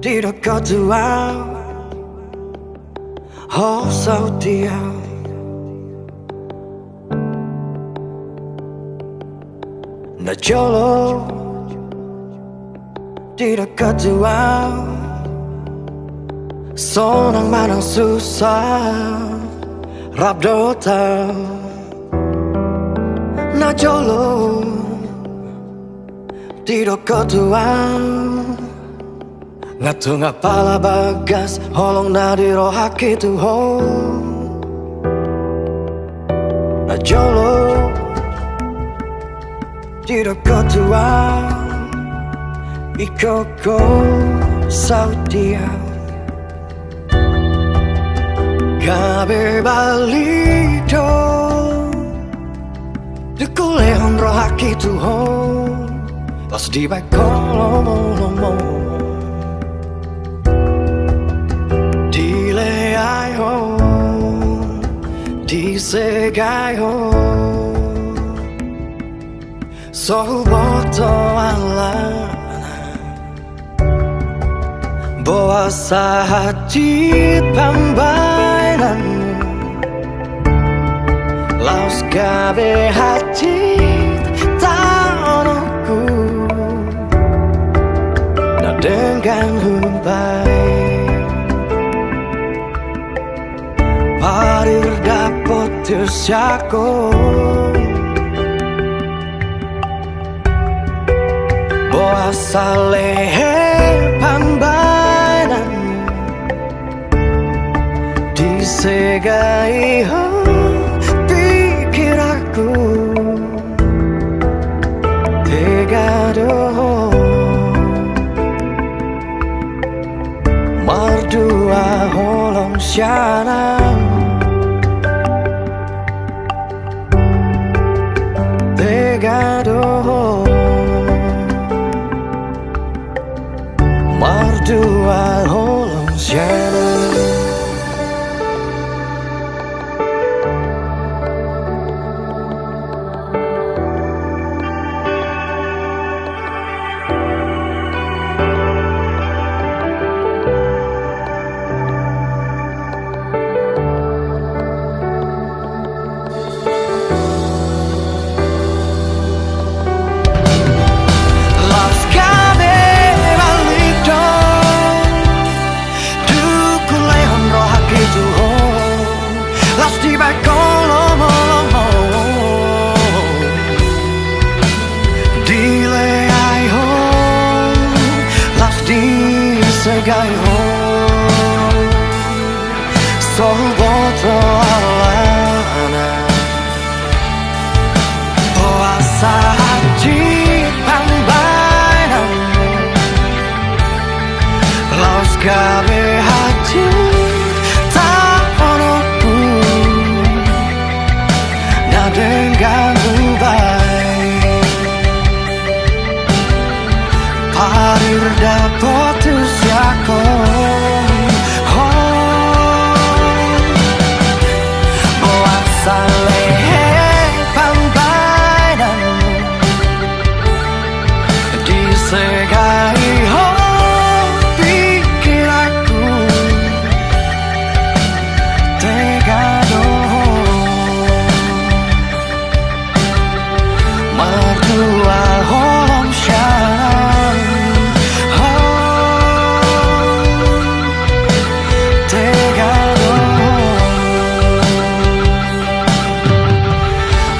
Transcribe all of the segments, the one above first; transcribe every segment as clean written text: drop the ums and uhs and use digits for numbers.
đi đâu có tu áo hó sao tiêu na cholo đi đâu có tu áo sonang manang susah rap do tau na cholo di đâu có tu áo ngatung apala bagas holong na di rohaki tuho na cholo di đâu có tu áo ikoko sao dia Gabe balito de coleon rohaki tuho pas di bakolomo dile ai ho di segai ho so boto ala bawa sahati pambainan laus gabe hati tanahku na dengan humbai parir dapat tersiako bawa salehe pambainan disegai pikir aku tegado mardua holong syanang tegado mardua holong syanang segai ho sol boto alana puasa haji pambainan laus gabe haji tak onoku na dengan ubai parir dapat tersiako buat salehe pambainan disegai pikir aku tegado mardua holong syanang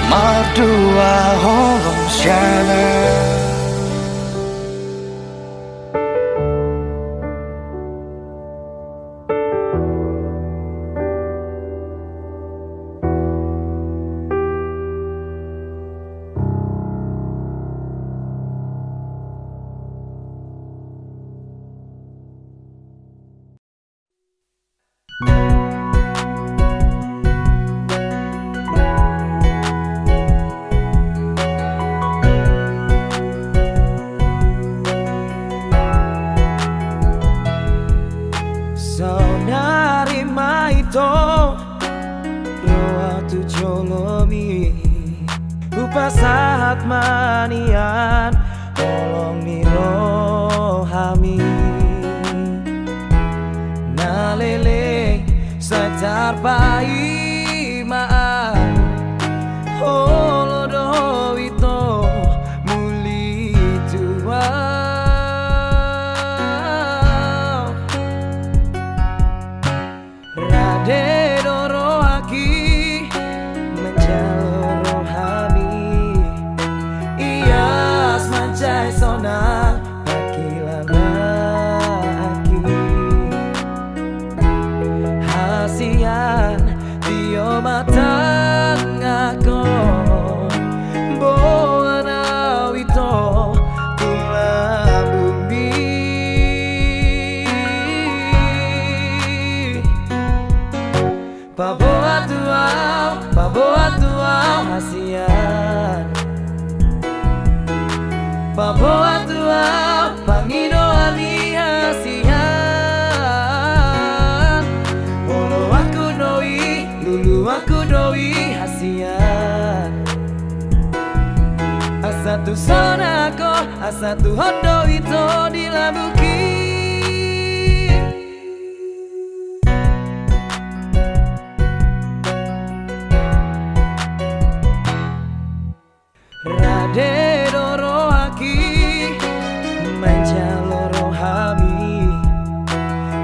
mardua holong syanang Upasahat manian tolong niro parpai maan holodo ito muli tua rade doro aki menjalo rohani ias mancai sonang hasian dio matang ako boana wito tula bumi paboa tuau hasian paboa tuau pangino ani hasian olo aku doi lulu aku doi hasian asatu sonako asatu hodo ito dilabuki rade doro aki menjalo rohami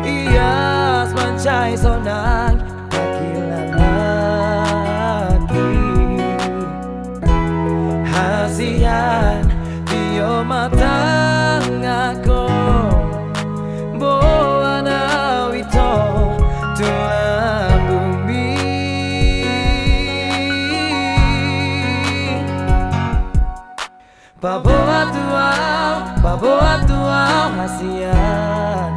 ias mancai sonang akilan lagi hasian dio matang ako boana wito tulang bumi paboa tuau hasian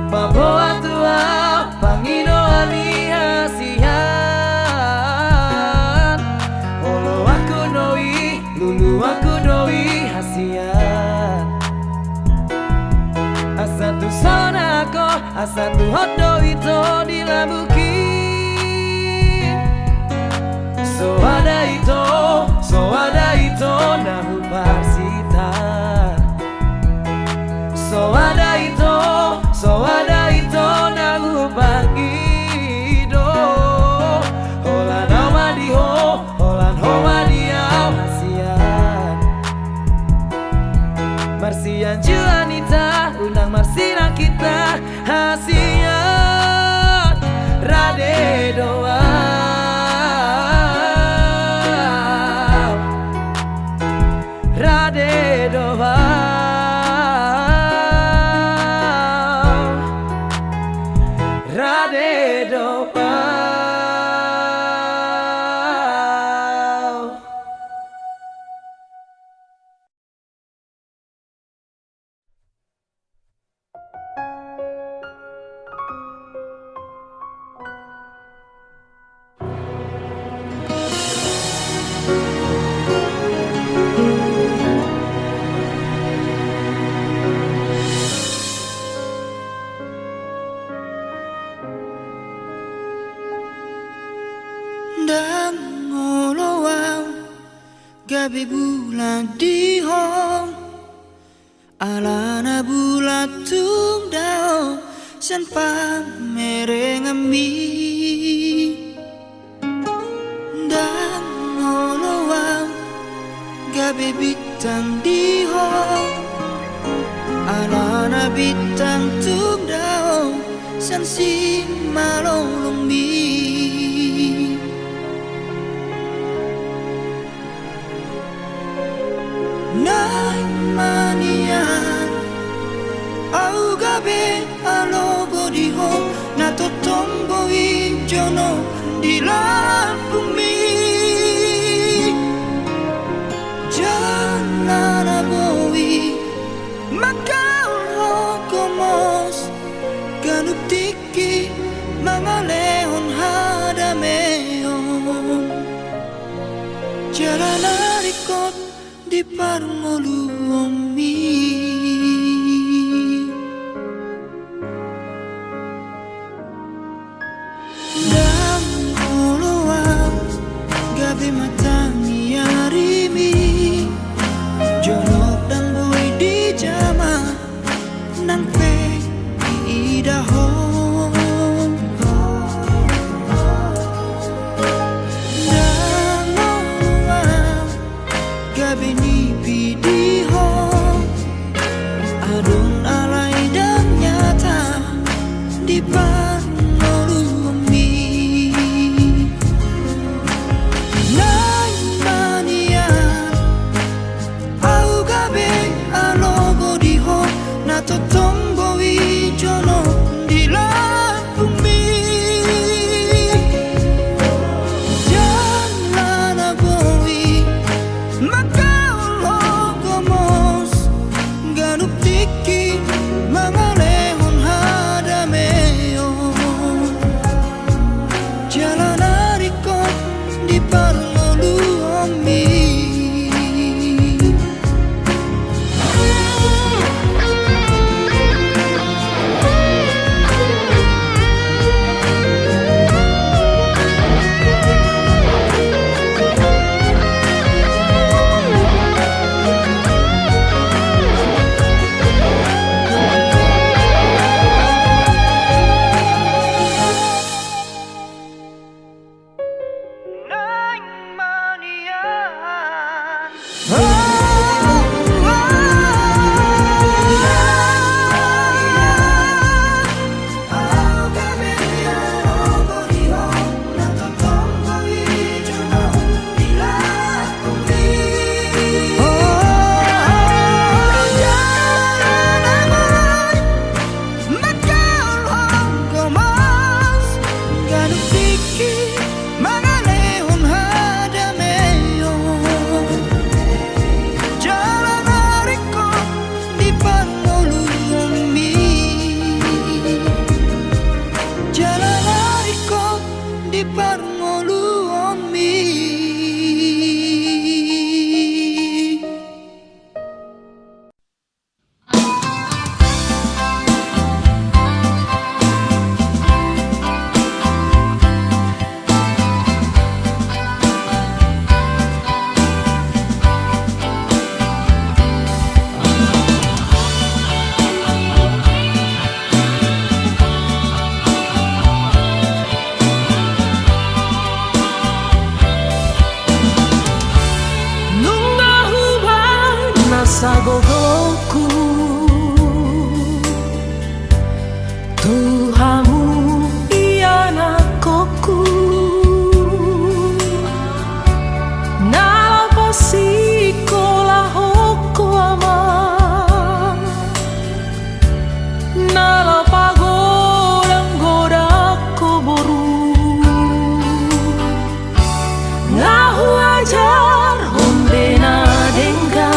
paboa tuau pangino ani hasian olo aku doi lulu aku doi hasian asatu sonako asatu hodo ito dilabuki so ada ito nahu parsita so ada ito nahu pagido holan awadiho holan howadiau hasian marsian juanita undang marsira kita hasian rade doa rade doa rade doa gabi bulan di hong alana bulat tung dao san pa merengami dan ngolowang gabi bintang di hong alana bintang tung dao san si malolong mi Nai manian au gabe alogo di ho na totombo i jono di bumi janana boi makau ho komos kanutiki mangalehon hadameon jalanarikot di parmoluomi dan oloang gabi matangi arimi jonok dan boy di jama nang pe idahong Kadung alay dan nyata di panolomi. Nai manian au gabe alogo diho na totombo ijono di bumi. Jalan aboi makau logomos ganup tiki mangalehon hadameo. Jalan ariko di parngoluomi. Di parngoluomi. Sa gogoku Tuhamu ianakoku Nalapasiko lahoko ama Nalapagodang-godako boru Ngahu ajar honde na dengga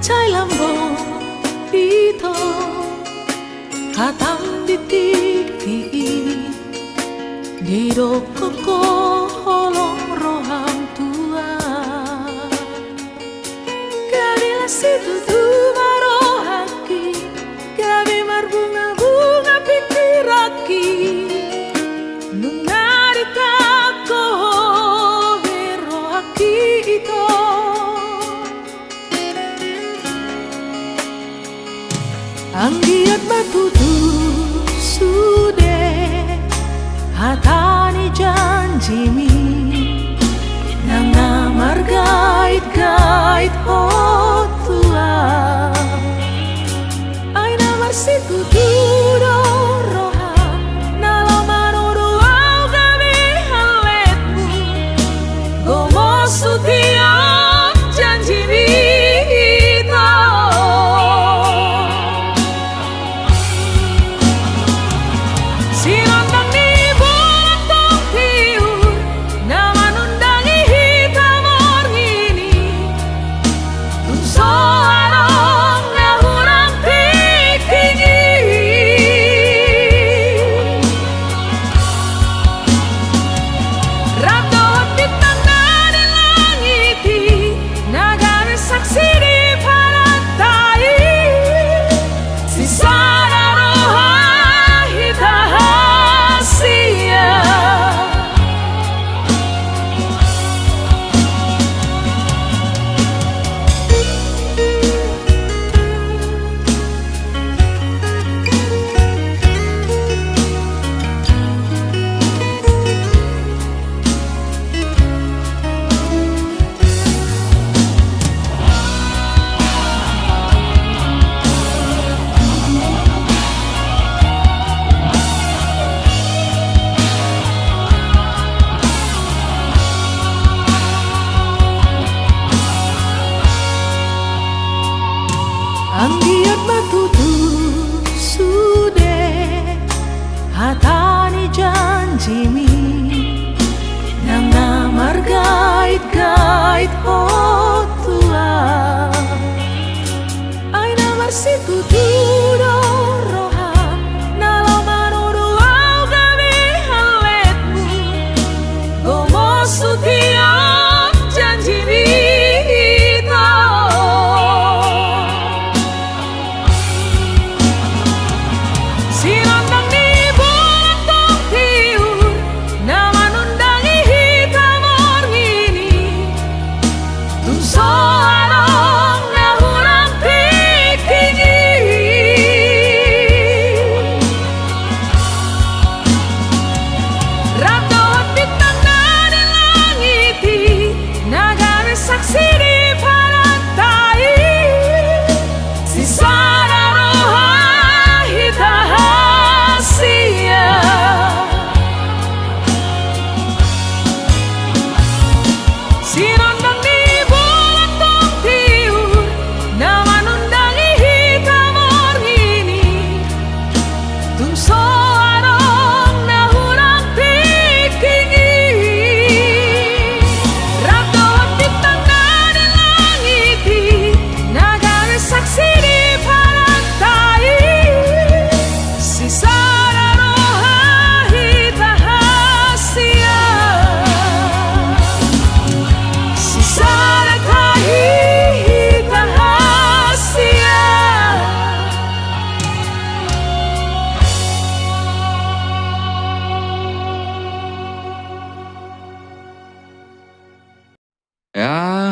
chai lambo pito hatam titik di rokoko holong roham tua kabila situ tu marohaki kabi marbunga-bunga pikiraki nungarita ko berohaki ito anggiat batutu sude hatani janjimi nanga margait-gait hotua aina marsitu tudo roha nalo manuru au gabi haletmu gomo sutia janjimi anggiat batutu sude hatani janjimi nanga margait-gait hotua aina marsitu tudo roha nalo manuru au gabi haletmu gomo sutia janjimi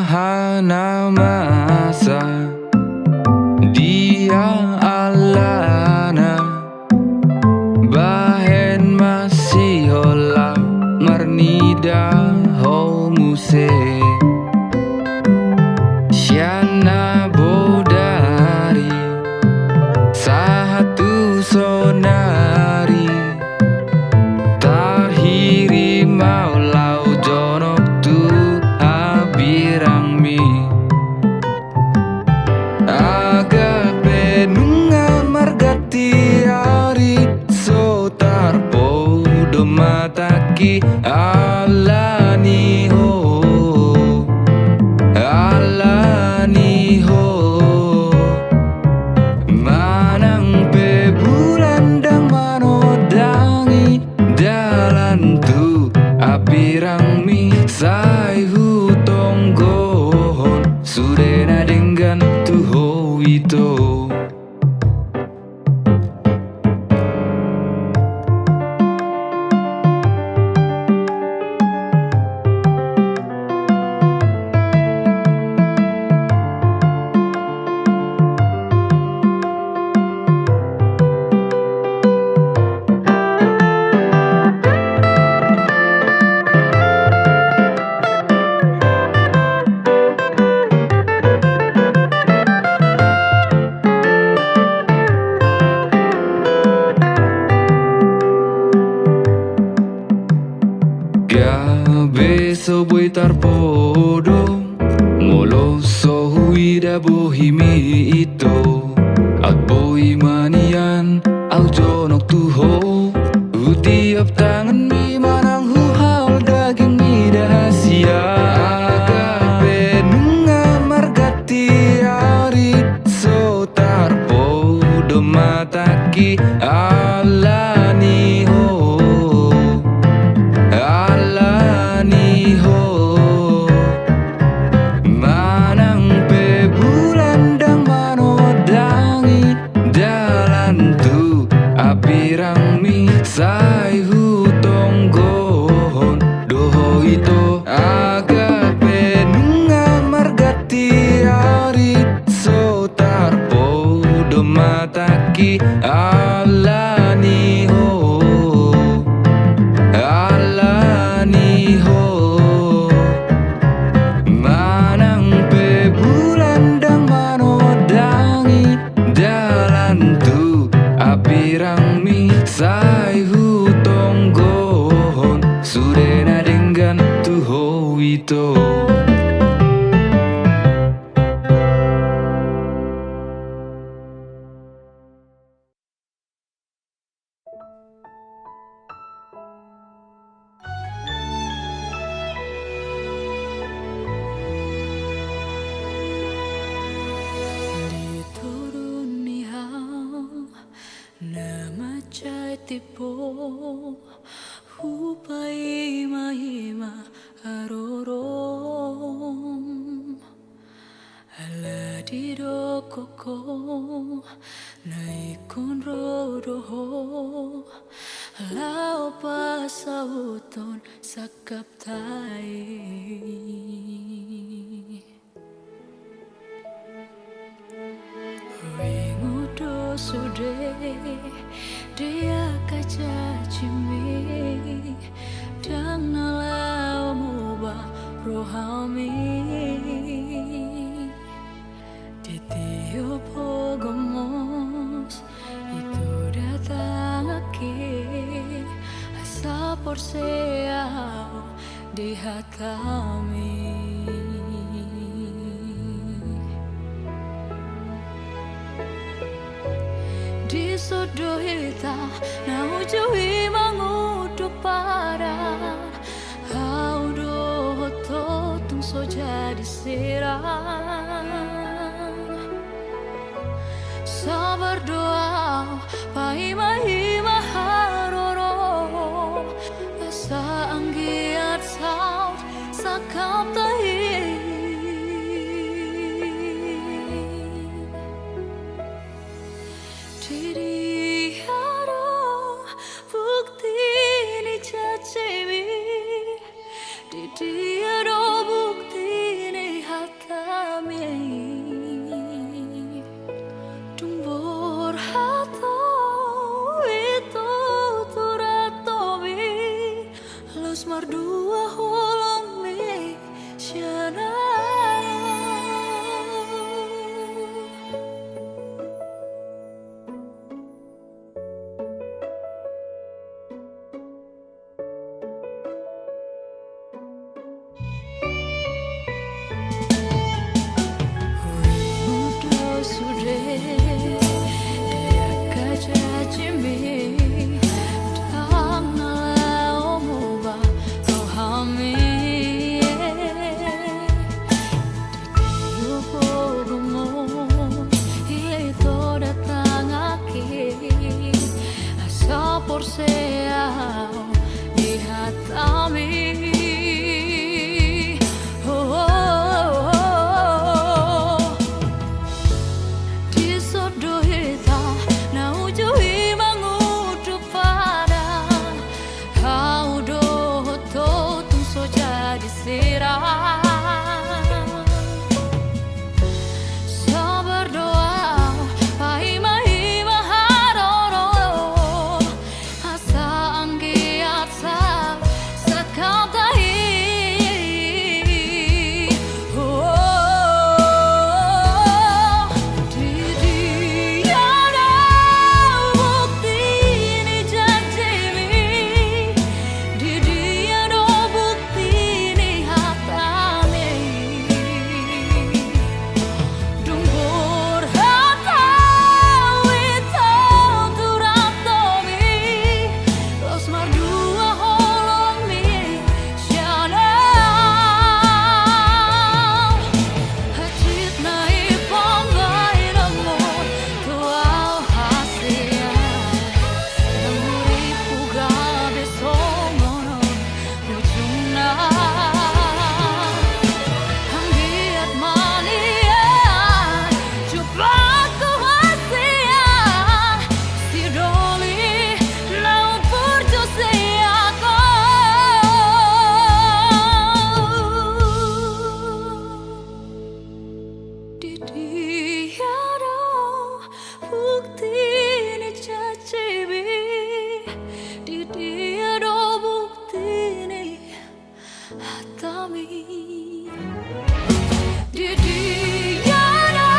Hana masa dia alana bahen masih hola marnida ho muse Syana bodari satu sonari tahiri maulau jonok tu abirang mi agak benunga margati ari so tarpo do mataki alani ho apirang mi sai hu tonggon surena dengan tuho itu. Gabe so boi tarpodo ngolo so huida bohimi ito at boi manian au jonok tuho utiap tangan mi manang huhal daging mi dahasia agape nunga margati ari so tarpodo mataki alani ho apirang mi sai hu tonggon doho ito agape nunga margati ari so tarpodo mataki alani ho manang pe bulan dang manodangi dalan tu apirang mi sai hu tonggon surena dengan tuho itu. Tipo hupai mahima arorom ala di do koko naikun rodoho lau pasauton sakap tai ringudo sude dia kaca cimi dan nalau mubah rohami ditio pogomos itu datang aki asa porseau di hatami di sodohita na ujui manguduk pada haudo totung so jadi sirang sabar doa pahima haroro asa anggiat saut sakap tahi diri haro bukti ni cacimi diri haro bukti ni hatami tumbur hato itu turatobi los mardua holong mi syana hatami di dia ada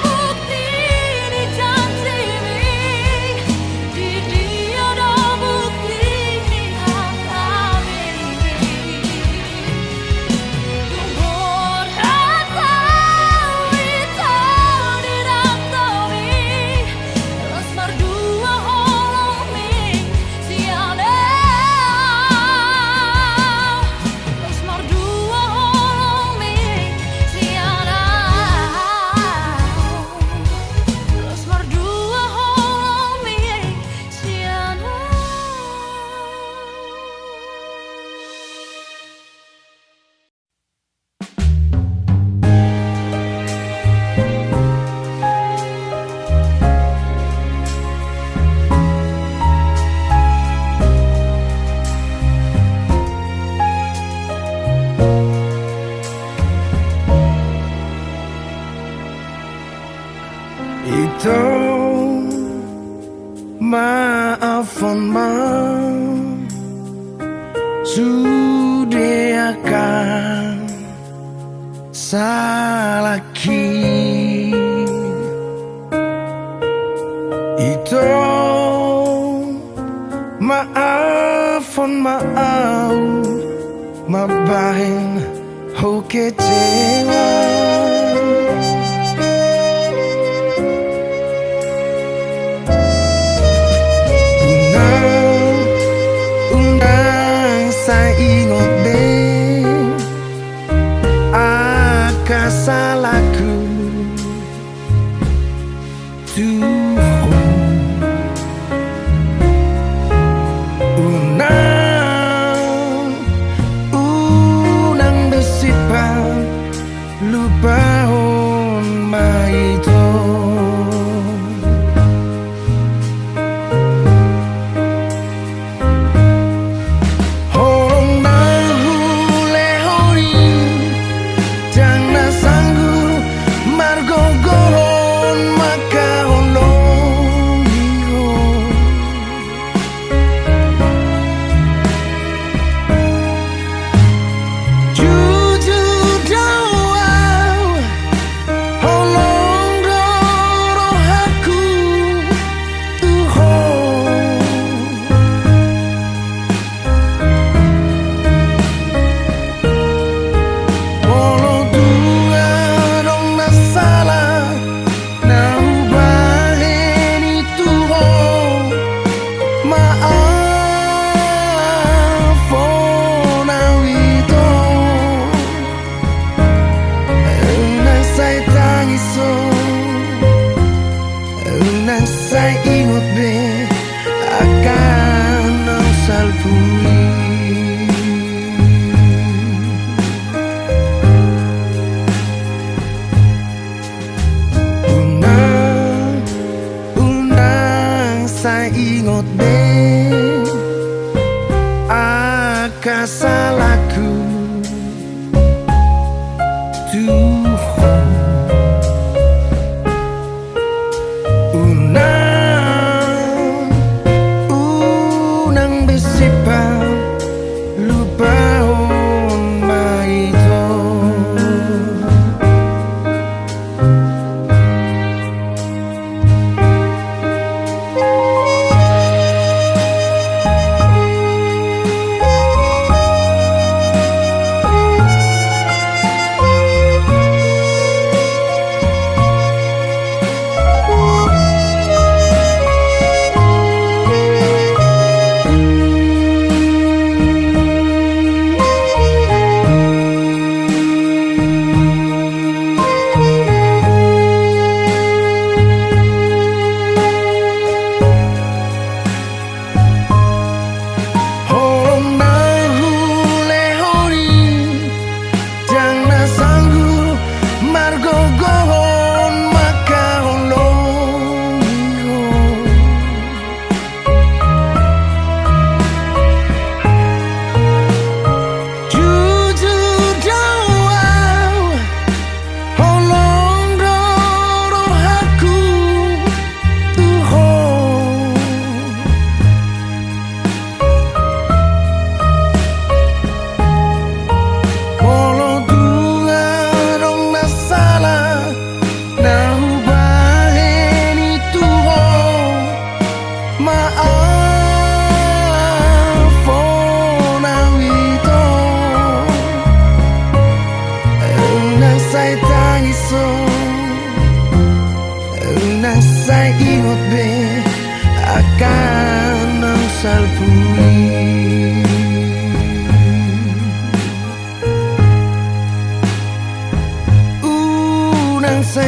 bukti di janji di dia ada bukti di hatami tumbor hatawi tadi rantami los mardua holomi siane los mardua holomi siana los mardua holomi siana. Itu maafkan sudah akan salah itu maafkan mabahin ho kecewa saya ingat deh akan salahku Tuhan unang bersifat lupa itu saya ingat deh akan asal pulih undang saya ingat deh akan salahku Tuhan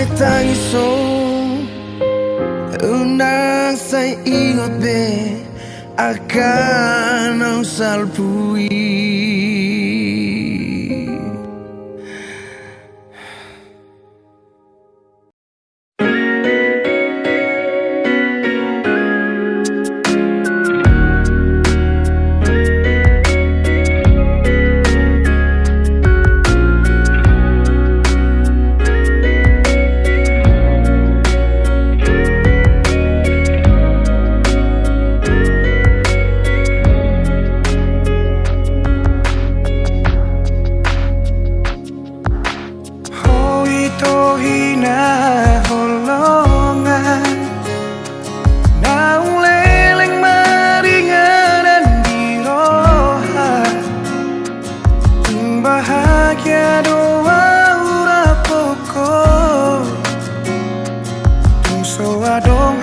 say tangisom unang say ingot be akan ang salpui.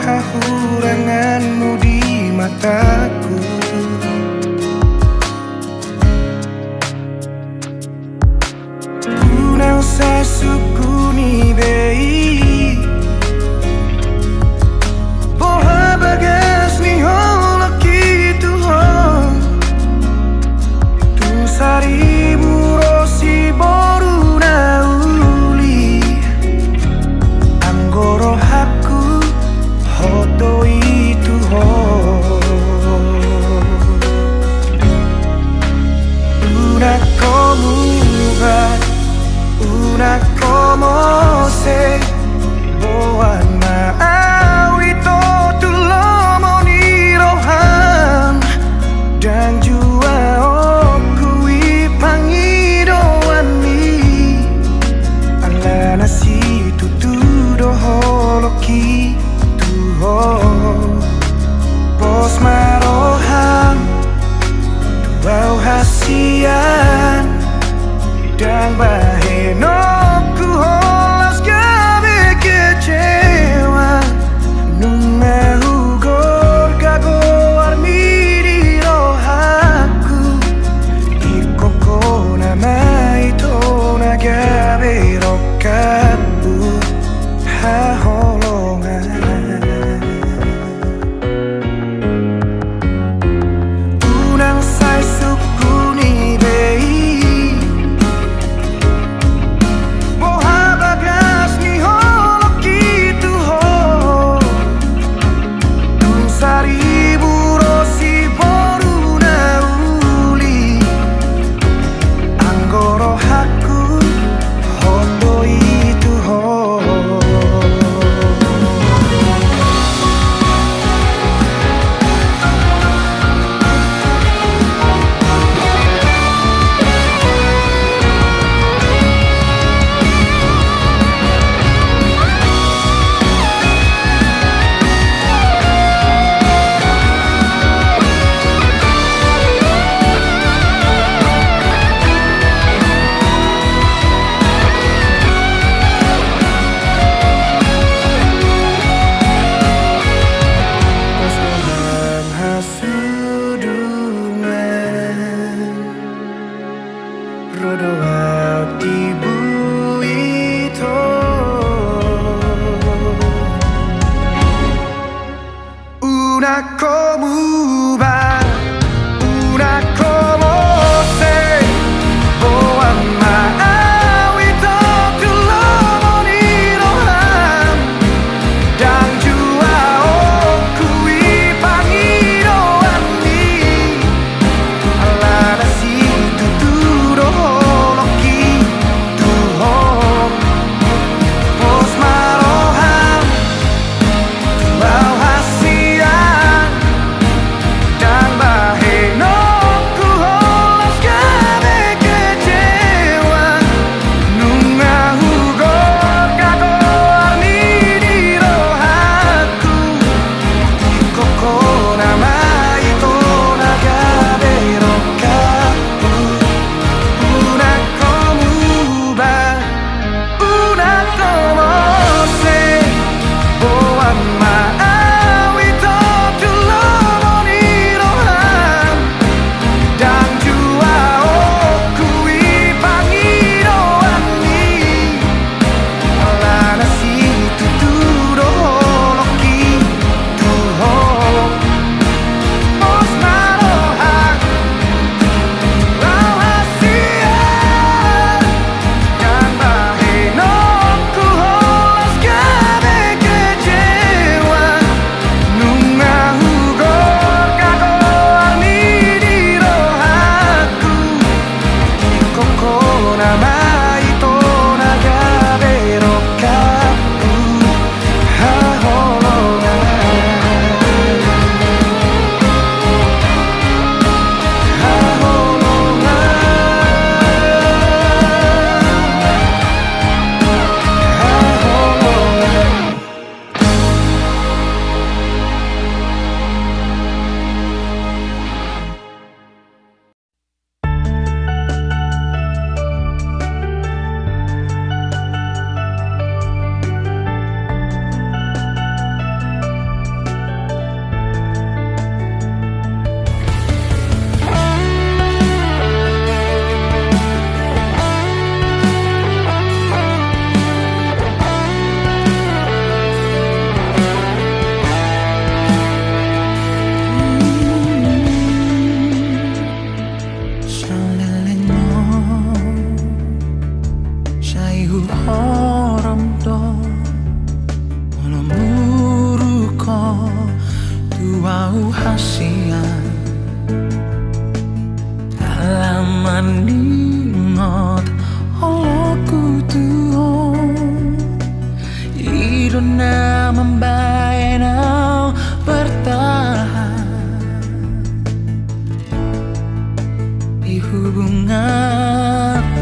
Hahuranganmu di mataku, unang sa sukuni bei boha bagas ni holok itu ho tu saribu rosi boru nauli anggoro haku hoto itu ho una como va una como se boan maawi to tulomo ni rohan dan jua okui pangidoan ni ala nasi tutudo holoki Bos marohan Tuau hasian Dan bahenok ku holas gabe kecewa Nunga hugor gago armiri rohaku Ikoko nama itu nagabe rokabu haholongan Una como va, una como se boan maawi to tulomo ni rohan dan jua okui pangidoan ni ala nasi tuturo loki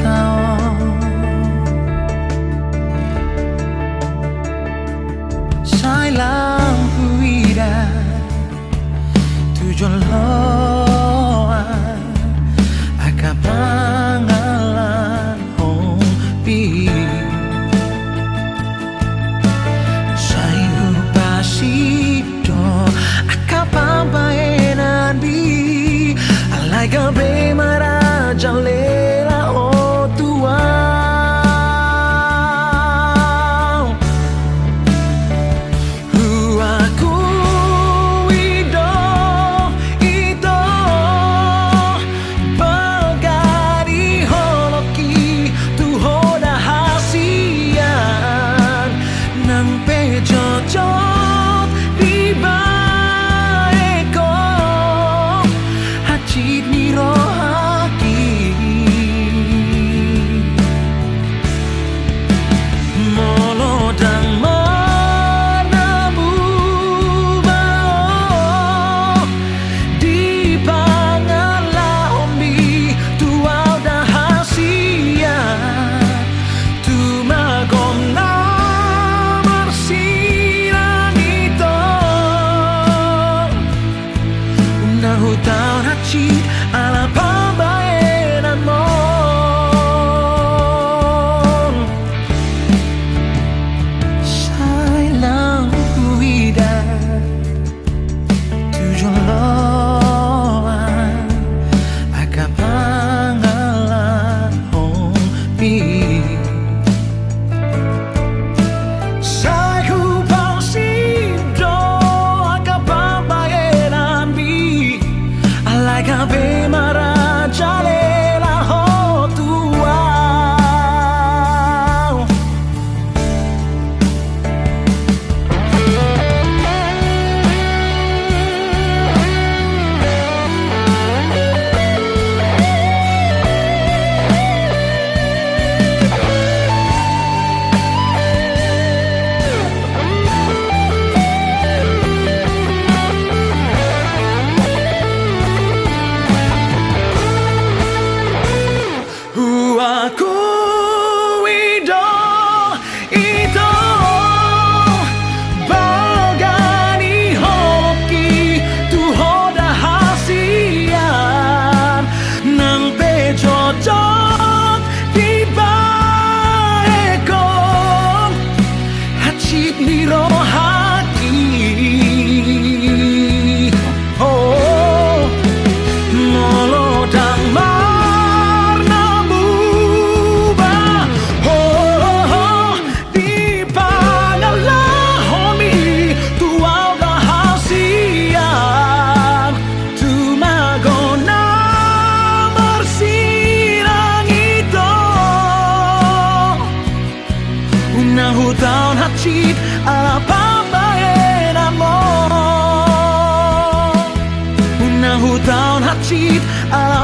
tao sai lampu ida tujuan loa aka pangalan hobi sai upasido aka pampaenan bi alai gabe maraja lela o tua hutang hati ala pambaenan mon sai lampu ida tujuan loa aka pangalan hobi gabe maraja lela ho tua aku ido itu bagani hoki tu hoda hasian nang pejojot di baekon hachit ni rohaki oh molodang hutang hati ala pambaenan mo unang hutang hati ala